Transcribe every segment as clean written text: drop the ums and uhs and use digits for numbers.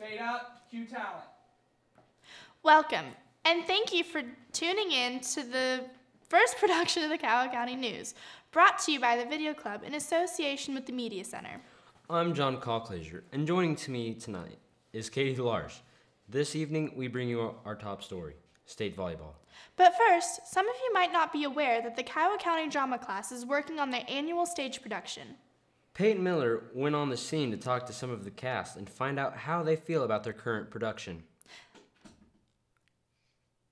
Fade up, cue talent. Welcome, and thank you for tuning in to the first production of the Cowal County News, brought to you by the Video Club in association with the Media Center. I'm John Cocklaser, and joining me tonight is Katie Large. This evening, we bring you our top story, state volleyball. But first, some of you might not be aware that the Cowal County Drama Class is working on their annual stage production. Peyton Miller went on the scene to talk to some of the cast and find out how they feel about their current production.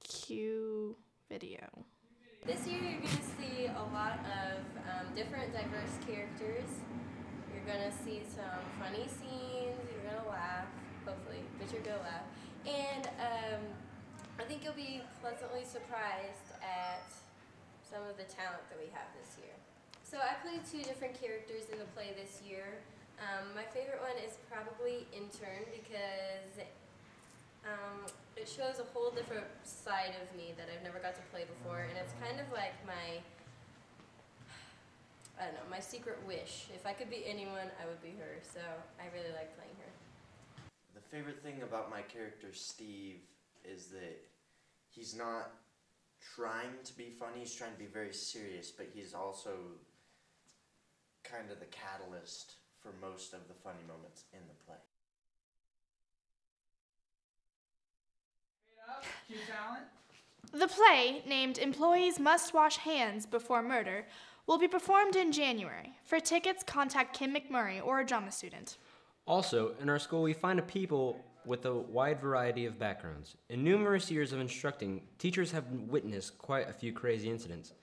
Cue video. This year you're going to see a lot of different diverse characters. You're going to see some funny scenes, you're going to laugh, hopefully, but you're going to laugh. And I think you'll be pleasantly surprised at some of the talent that we have this year. So I played two different characters in the play this year. My favorite one is probably Intern because it shows a whole different side of me that I've never got to play before, and it's kind of like my, I don't know, my secret wish. If I could be anyone, I would be her, so I really like playing her. The favorite thing about my character, Steve, is that he's not trying to be funny, he's trying to be very serious, but he's also kind of the catalyst for most of the funny moments in the play. Cue talent. The play, named Employees Must Wash Hands Before Murder, will be performed in January. For tickets, contact Kim McMurray or a drama student. Also, in our school, we find a people with a wide variety of backgrounds. In numerous years of instructing, teachers have witnessed quite a few crazy incidents.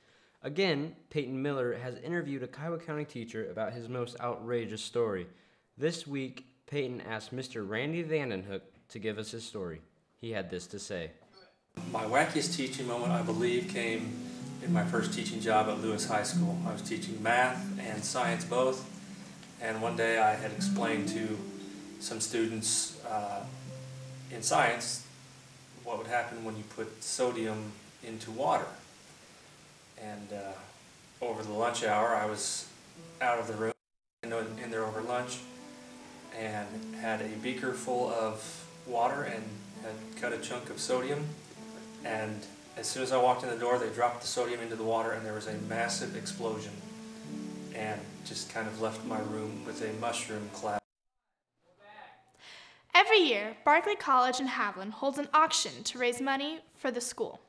Again, Peyton Miller has interviewed a Kiowa County teacher about his most outrageous story. This week, Peyton asked Mr. Randy Vandenhoek to give us his story. He had this to say. My wackiest teaching moment, I believe, came in my first teaching job at Lewis High School. I was teaching math and science both, and one day I had explained to some students in science what would happen when you put sodium into water. And over the lunch hour, I was out of the room, in there over lunch, and had a beaker full of water and had cut a chunk of sodium. And as soon as I walked in the door, they dropped the sodium into the water, and there was a massive explosion, and just kind of left my room with a mushroom cloud. Every year, Barclay College in Haviland holds an auction to raise money for the school.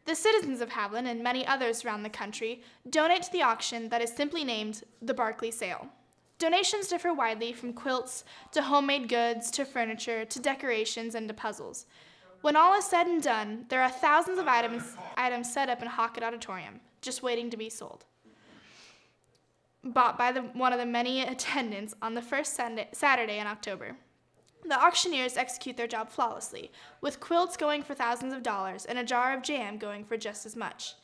The citizens of Haviland and many others around the country donate to the auction that is simply named the Barclay Sale. Donations differ widely from quilts to homemade goods to furniture to decorations and to puzzles. When all is said and done, there are thousands of items set up in Hockett Auditorium, just waiting to be sold. Bought by one of the many attendants on the first Saturday in October. The auctioneers execute their job flawlessly, with quilts going for thousands of dollars and a jar of jam going for just as much.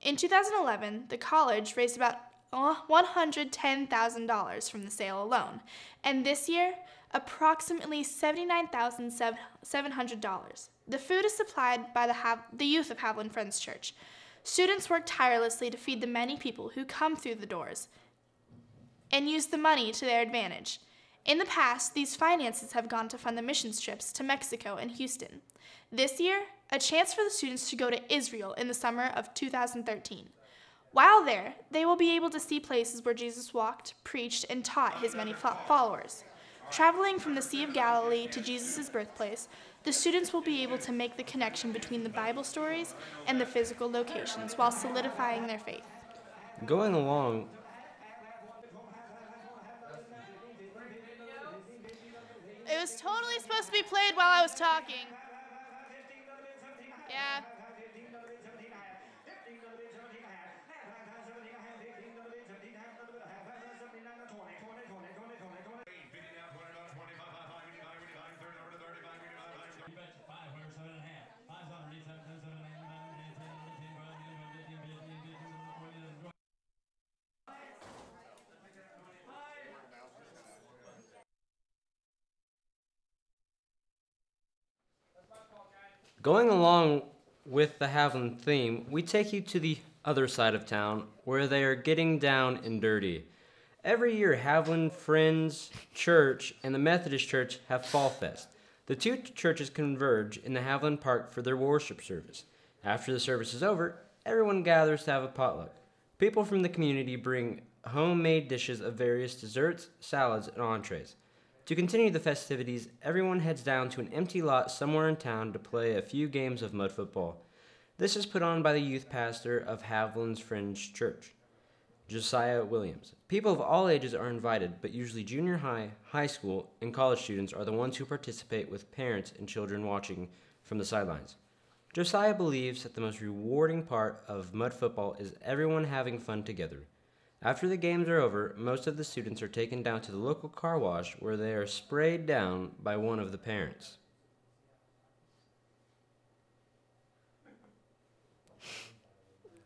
In 2011, the college raised about $110,000 from the sale alone, and this year, approximately $79,700. The food is supplied by the youth of Haviland Friends Church. Students work tirelessly to feed the many people who come through the doors and use the money to their advantage. In the past, these finances have gone to fund the missions trips to Mexico and Houston. This year, a chance for the students to go to Israel in the summer of 2013. While there, they will be able to see places where Jesus walked, preached, and taught his many followers. Traveling from the Sea of Galilee to Jesus' birthplace, the students will be able to make the connection between the Bible stories and the physical locations while solidifying their faith. Going along, it was totally supposed to be played while I was talking. Yeah. Going along with the Haviland theme, we take you to the other side of town where they are getting down and dirty. Every year, Haviland Friends Church and the Methodist Church have Fall Fest. The two churches converge in the Haviland Park for their worship service. After the service is over, everyone gathers to have a potluck. People from the community bring homemade dishes of various desserts, salads, and entrees. To continue the festivities, everyone heads down to an empty lot somewhere in town to play a few games of mud football. This is put on by the youth pastor of Haviland's Friends Church, Josiah Williams. People of all ages are invited, but usually junior high, high school, and college students are the ones who participate with parents and children watching from the sidelines. Josiah believes that the most rewarding part of mud football is everyone having fun together. After the games are over, most of the students are taken down to the local car wash where they are sprayed down by one of the parents.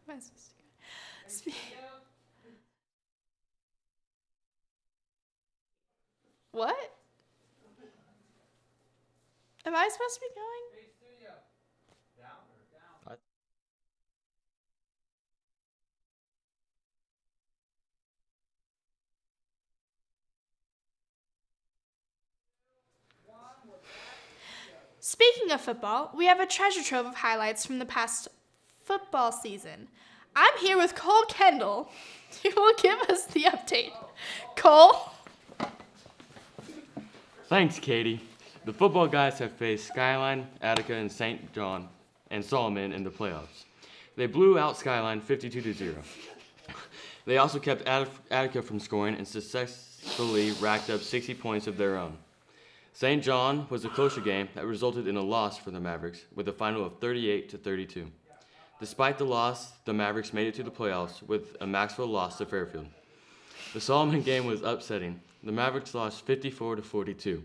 Am I supposed to go? What? Am I supposed to be going? Speaking of football, we have a treasure trove of highlights from the past football season. I'm here with Cole Kendall, who will give us the update. Cole? Thanks, Katie. The football guys have faced Skyline, Attica, and St. John and Solomon in the playoffs. They blew out Skyline 52-0. They also kept Attica from scoring and successfully racked up 60 points of their own. St. John was a closer game that resulted in a loss for the Mavericks with a final of 38-32. Despite the loss, the Mavericks made it to the playoffs with a Maxwell loss to Fairfield. The Solomon game was upsetting. The Mavericks lost 54-42.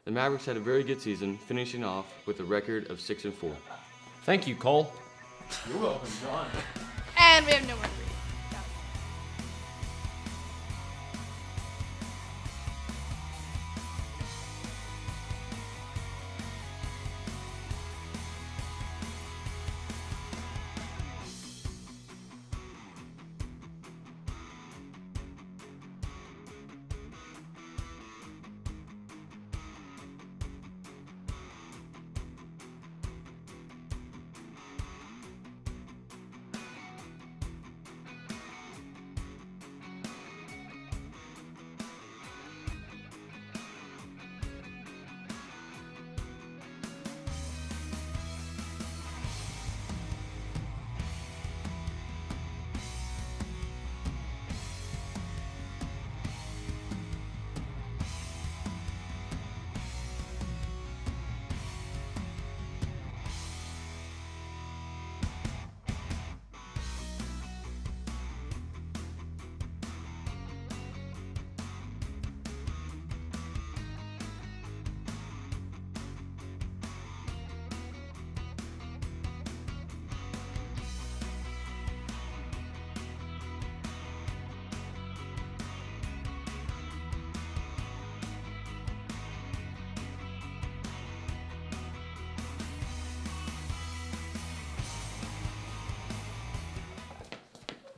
The Mavericks had a very good season, finishing off with a record of 6-4. Thank you, Cole. You're welcome, John. And we have no more.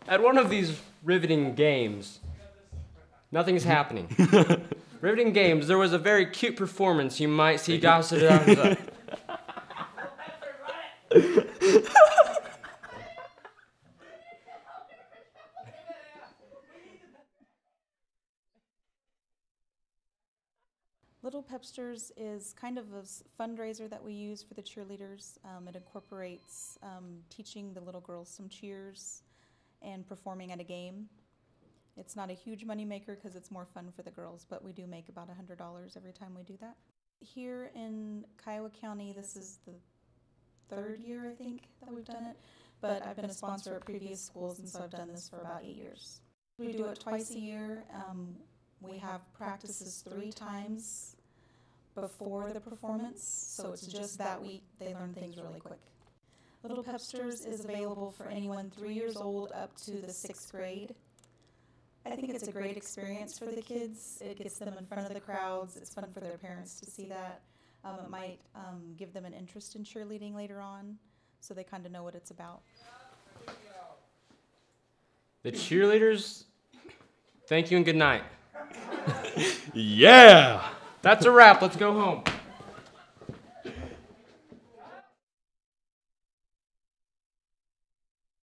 At one of these riveting games, nothing's happening. Riveting games, there was a very cute performance you might see gossiped about. Little Pepsters is kind of a fundraiser that we use for the cheerleaders. It incorporates teaching the little girls some cheers and performing at a game. It's not a huge moneymaker because it's more fun for the girls, but we do make about $100 every time we do that. Here in Kiowa County, this is the third year, I think, that we've done it, but I've been a sponsor at previous schools, and so I've done this for about 8 years. We do it twice a year. We have practices 3 times before the performance, so it's just that week they learn things really quick. Little Pepsters is available for anyone 3 years old up to the 6th grade. I think it's a great experience for the kids. It gets them in front of the crowds. It's fun for their parents to see that. It might give them an interest in cheerleading later on, so they kind of know what it's about. The cheerleaders, thank you and good night. Yeah! That's a wrap. Let's go home.